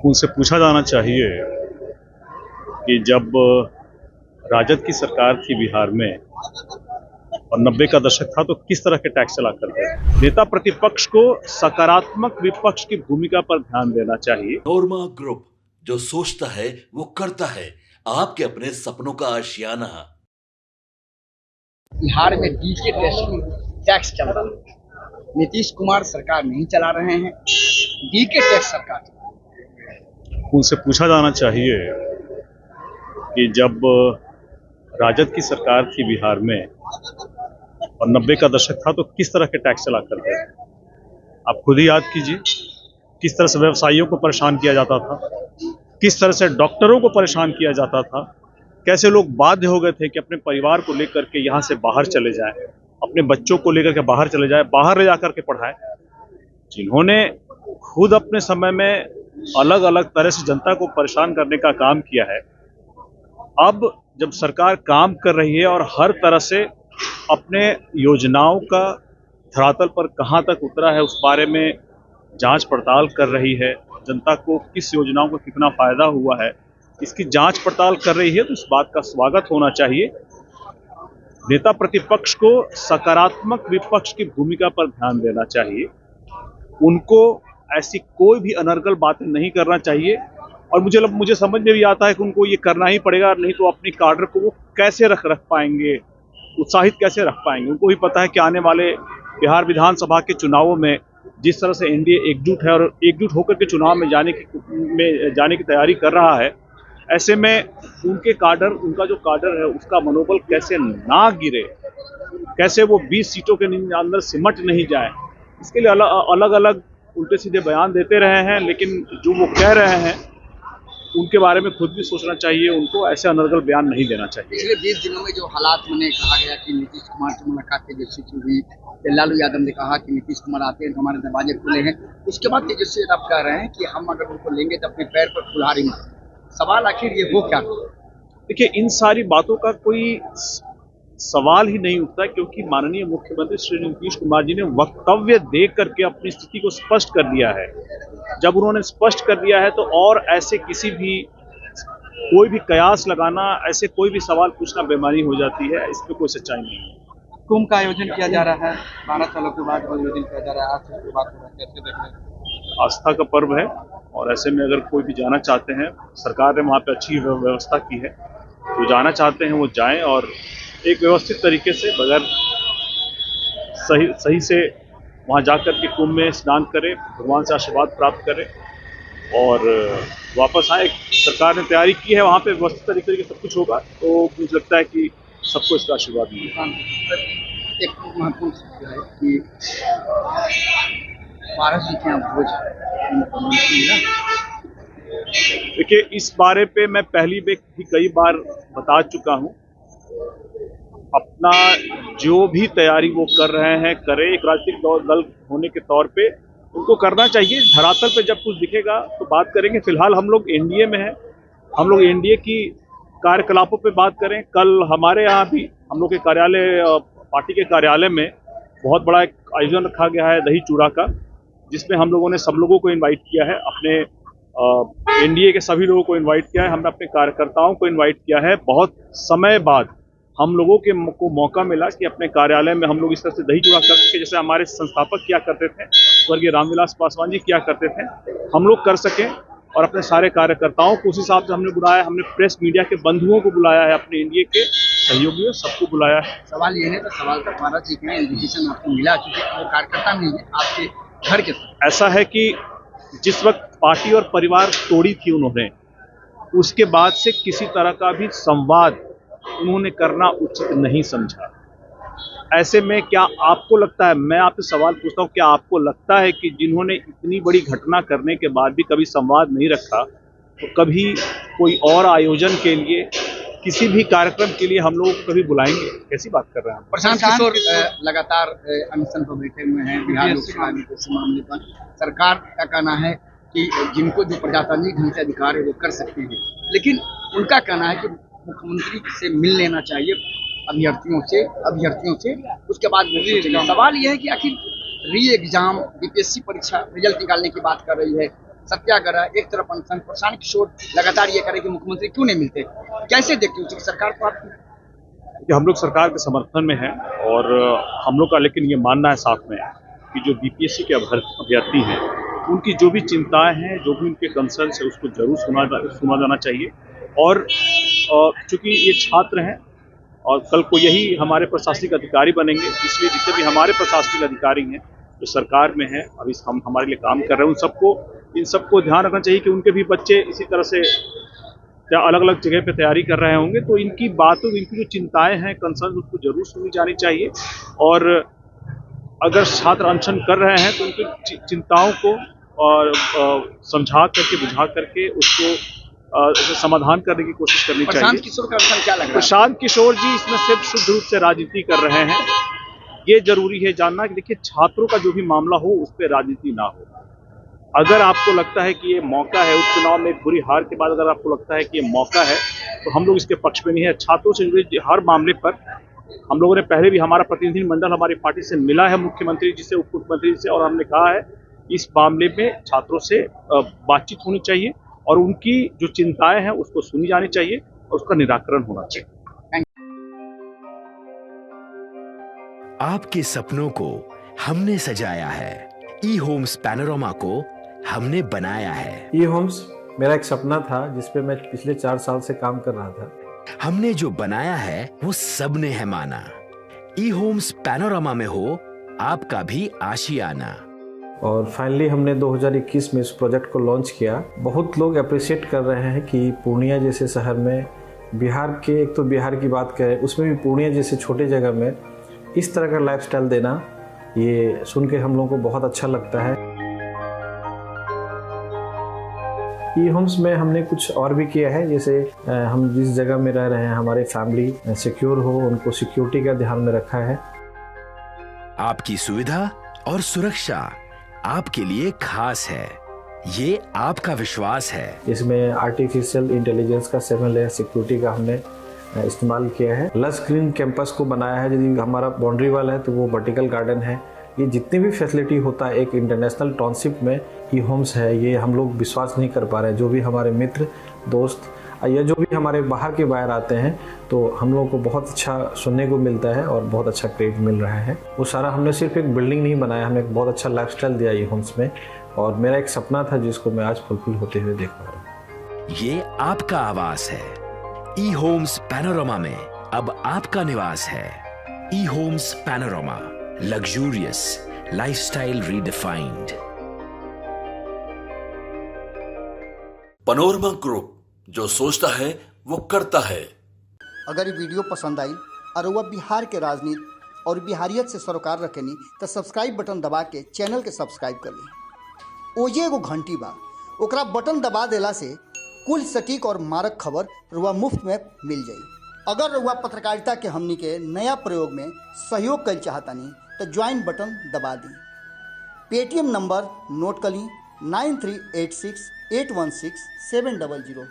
उनसे पूछा जाना चाहिए कि जब राजद की सरकार थी बिहार में और 90 का दशक था तो किस तरह के टैक्स चला करते थे। नेता प्रतिपक्ष को सकारात्मक विपक्ष की भूमिका पर ध्यान देना चाहिए। नोरमा ग्रुप, जो सोचता है वो करता है। आपके अपने सपनों का आशियाना। बिहार में डीके टैक्स चल रहा है। नीतीश कुमार सरकार नहीं चला रहे हैं, डीके टैक्स सरकार चला रही है। उनसे पूछा जाना चाहिए कि जब राजद की सरकार थी बिहार में और 90 का दशक था तो किस तरह के टैक्स चला करते थे। आप खुद ही याद कीजिए किस तरह से व्यवसायियों को परेशान किया जाता था, किस तरह से डॉक्टरों को परेशान किया जाता था, कैसे लोग बाध्य हो गए थे कि अपने परिवार को लेकर के यहाँ से बाहर चले जाएं, अपने बच्चों को लेकर के बाहर चले जाएं, बाहर ले जाकर के पढ़ाएं। जिन्होंने खुद अपने समय में अलग अलग तरह से जनता को परेशान करने का काम किया है, अब जब सरकार काम कर रही है और हर तरह से अपने योजनाओं का धरातल पर कहां तक उतरा है उस बारे में जांच पड़ताल कर रही है, जनता को किस योजनाओं का कितना फायदा हुआ है इसकी जांच पड़ताल कर रही है, तो इस बात का स्वागत होना चाहिए। नेता प्रतिपक्ष को सकारात्मक विपक्ष की भूमिका पर ध्यान देना चाहिए। उनको ऐसी कोई भी अनर्गल बातें नहीं करना चाहिए और मुझे समझ में भी आता है कि उनको ये करना ही पड़ेगा, नहीं तो अपनी काडर को वो कैसे रख पाएंगे, उत्साहित कैसे रख पाएंगे। उनको भी पता है कि आने वाले बिहार विधानसभा के चुनावों में जिस तरह से एनडीए एकजुट है और एकजुट होकर के चुनाव में जाने की तैयारी कर रहा है, ऐसे में उनका जो काडर है उसका मनोबल कैसे ना गिरे, कैसे वो 20 सीटों के अंदर सिमट नहीं जाए, इसके लिए अलग अलग उल्टे सीधे बयान देते रहे हैं। लेकिन जो वो कह रहे हैं उनके बारे में खुद भी सोचना चाहिए, उनको ऐसे अनर्गल बयान नहीं देना चाहिए। पिछले 20 दिनों में जो हालात मैंने कहा गया कि नीतीश कुमार से मुलाकात तेजस्वी हुई, लालू यादव ने कहा कि नीतीश कुमार आते हैं तो हमारे दरवाजे खुले हैं, उसके बाद तेजस्वी यादव कह रहे हैं कि हम अगर उनको लेंगे तो अपने पैर पर कुल्हाड़ी मारेंगे। सवाल आखिर ये हो क्या? देखिए, इन सारी बातों का कोई सवाल ही नहीं उठता, क्योंकि माननीय मुख्यमंत्री श्री नीतीश कुमार जी ने वक्तव्य दे करके अपनी स्थिति को स्पष्ट कर दिया है। जब उन्होंने स्पष्ट कर दिया है तो और ऐसे कोई भी कयास लगाना, ऐसे कोई भी सवाल पूछना बेईमानी हो जाती है, इसमें कोई सच्चाई नहीं है। कुंभ का आयोजन किया जा रहा है, 12 सालों के बाद आयोजन किया जा रहा है, आज से बात हो रहा है, कैसे देख रहे हैं? आस्था का पर्व है और ऐसे में अगर कोई भी जाना चाहते हैं, सरकार ने वहाँ पे अच्छी व्यवस्था की है, जो जाना चाहते हैं वो जाएं और एक व्यवस्थित तरीके से बगैर सही से वहाँ जाकर के कुंभ में स्नान करें, भगवान से आशीर्वाद प्राप्त करें और वापस आए। सरकार ने तैयारी की है, वहाँ पे व्यवस्थित तरीके से सब कुछ होगा, तो मुझे लगता है कि सबको इसका आशीर्वाद मिलेगा। एक महत्वपूर्ण चीज है कि पारस जी के यहाँ भोज देखिए, इस बारे पे मैं पहली भी कई बार बता चुका हूँ। अपना जो भी तैयारी वो कर रहे हैं करें, एक राजनीतिक दल होने के तौर पे उनको करना चाहिए। धरातल पे जब कुछ दिखेगा तो बात करेंगे। फिलहाल हम लोग एनडीए में हैं, हम लोग एनडीए की कार्यकलापों पे बात करें। कल हमारे यहाँ भी हम लोग के कार्यालय, पार्टी के कार्यालय में बहुत बड़ा एक आयोजन रखा गया है दही चूड़ा का, जिसमें हम लोगों ने सब लोगों को इन्वाइट किया है, अपने एनडीए के सभी लोगों को इन्वाइट किया है, हमने अपने कार्यकर्ताओं को इन्वाइट किया है। बहुत समय बाद हम लोगों को मौका मिला कि अपने कार्यालय में हम लोग इस तरह से दही चूड़ा कर सके, जैसे हमारे संस्थापक किया करते थे, स्वर्गीय रामविलास पासवान जी किया करते थे, हम लोग कर सकें। और अपने सारे कार्यकर्ताओं को उस हिसाब से हमने बुलाया, हमने प्रेस मीडिया के बंधुओं को बुलाया है, अपने एनडीए के सहयोगियों सबको बुलाया है। सवाल ये है, तो सवाल का पारस जी का इन्विटेशन आपको मिला, क्योंकि वो कार्यकर्ता नहीं है आपके घर के साथ। ऐसा है कि जिस वक्त पार्टी और परिवार तोड़ी थी उन्होंने, उसके बाद से किसी तरह का भी संवाद उन्होंने करना उचित नहीं समझा। ऐसे में क्या आपको लगता है, मैं आपसे सवाल पूछता हूं, क्या आपको लगता है कि जिन्होंने इतनी बड़ी घटना करने के बाद भी कभी संवाद नहीं रखा, तो कभी कोई और आयोजन के लिए, किसी भी कार्यक्रम के लिए हम लोग को कभी बुलाएंगे? कैसी बात कर रहे हैं? प्रशांत किशोर लगातार अनशन पर बैठे हुए हैं बिहार लोकसभा के मामले पर। सरकार का कहना है कि जिनको जो प्रजातांत्रिक ढंग से अधिकार है वो कर सकते हैं, लेकिन उनका कहना है कि मुख्यमंत्री से मिल लेना चाहिए अभ्यर्थियों से, उसके बाद सवाल यह है कि आखिर री एग्जाम, बीपीएससी परीक्षा रिजल्ट निकालने की बात कर रही है, सत्याग्रह, एक तरफ अनशन। प्रशांत किशोर लगातार ये करे कि मुख्यमंत्री क्यों नहीं मिलते, कैसे देखते हो सरकार को आप? कि हम लोग सरकार के समर्थन में हैं और हम लोग का लेकिन ये मानना है साथ में कि जो बीपीएससी के अभ्यर्थी हैं उनकी जो भी चिंताएं हैं, जो भी उनके कंसर्न्स है, उसको जरूर सुना जाना चाहिए। और चूंकि ये छात्र हैं और कल को यही हमारे प्रशासनिक अधिकारी बनेंगे, इसलिए जितने भी हमारे प्रशासनिक अधिकारी हैं जो सरकार में हैं, अभी हम हमारे लिए काम कर रहे हैं, इन सबको ध्यान रखना चाहिए कि उनके भी बच्चे इसी तरह से अलग अलग जगह पे तैयारी कर रहे होंगे, तो इनकी बातों, इनकी जो चिंताएं हैं, कंसर्न, उसको जरूर सुनी जानी चाहिए। और अगर छात्र अनशन कर रहे हैं तो उनकी चिंताओं को और समझा करके, बुझा करके उसको समाधान करने की कोशिश करनी चाहिए। प्रशांत किशोर का अवसर क्या लग रहा है? प्रशांत किशोर जी इसमें सिर्फ शुद्ध रूप से राजनीति कर रहे हैं। ये जरूरी है जानना कि देखिए, छात्रों का जो भी मामला हो उस पर राजनीति ना हो। अगर आपको लगता है कि ये मौका है, उपचुनाव में एक बुरी हार के बाद अगर आपको लगता है कि ये मौका है, तो हम लोग इसके पक्ष में नहीं है। छात्रों से जुड़े हर मामले पर हम लोगों ने पहले भी, हमारा प्रतिनिधि मंडल हमारी पार्टी से मिला है, मुख्यमंत्री जी से, उप मुख्यमंत्री से, और हमने कहा है इस मामले में छात्रों से बातचीत होनी चाहिए और उनकी जो चिंताएं हैं उसको सुनी जानी चाहिए और उसका निराकरण होना चाहिए। आपके सपनों को हमने सजाया है, ई होम्स पैनोरमा को हमने बनाया है। ई होम्स मेरा एक सपना था जिस पे मैं पिछले 4 साल से काम कर रहा था। हमने जो बनाया है वो सबने है माना। ई होम्स पैनोरमा में हो आपका भी आशियाना। और फाइनली हमने 2021 में इस प्रोजेक्ट को लॉन्च किया। बहुत लोग अप्रिशिएट कर रहे हैं कि पूर्णिया जैसे शहर में, बिहार के, एक तो बिहार की बात करें उसमें भी पूर्णिया जैसे छोटे जगह में इस तरह का लाइफस्टाइल देना, ये सुन के हम लोगों को बहुत अच्छा लगता है। ई होम्स में हमने कुछ और भी किया है, जैसे हम जिस जगह में रह रहे हैं हमारे फैमिली सिक्योर हो, उनको सिक्योरिटी का ध्यान में रखा है। आपकी सुविधा और सुरक्षा आपके लिए खास है, ये आपका विश्वास है। इसमें आर्टिफिशियल इंटेलिजेंस का 7 लेयर सिक्योरिटी का हमने इस्तेमाल किया है। लस ग्रीन कैंपस को बनाया है। यदि हमारा बाउंड्री वाल है तो वो वर्टिकल गार्डन है। ये जितनी भी फैसिलिटी होता है एक इंटरनेशनल टाउनशिप में ई होम्स है, ये हम लोग विश्वास नहीं कर पा रहे हैं। जो भी हमारे मित्र, दोस्त या जो भी हमारे बाहर के बाहर आते हैं, तो हम लोगों को बहुत अच्छा सुनने को मिलता है और बहुत अच्छा क्रेडिट मिल रहा है। वो सारा हमने सिर्फ एक बिल्डिंग नहीं बनाया, हमें एक बहुत अच्छा लाइफस्टाइल दिया ई होम्स में, और मेरा एक सपना था जिसको मैं आज फुलफिल होते हुए देख पा रहा हूँ। ये आपका आवास है। ई होम्स पैनोरमा में अब आपका निवास है। E homes panorama, luxurious lifestyle redefined. Panorama group, जो सोचता है वो करता है। अगर ये वीडियो पसंद आई और वह बिहार के राजनीति और बिहारियत से सरोकार रखेनी तो सब्सक्राइब बटन दबा के चैनल के सब्सक्राइब कर ली। ओजे एगो घंटी बा, ओकरा बटन दबा देला से कुल सटीक और मारक खबर रुआ मुफ्त में मिल जाई। अगर रुआ पत्रकारिता के हमनी के नया प्रयोग में सहयोग कर चाहतानी तो ज्वाइन बटन दबा दी। पेटीएम नंबर नोट कर ली 9386816700।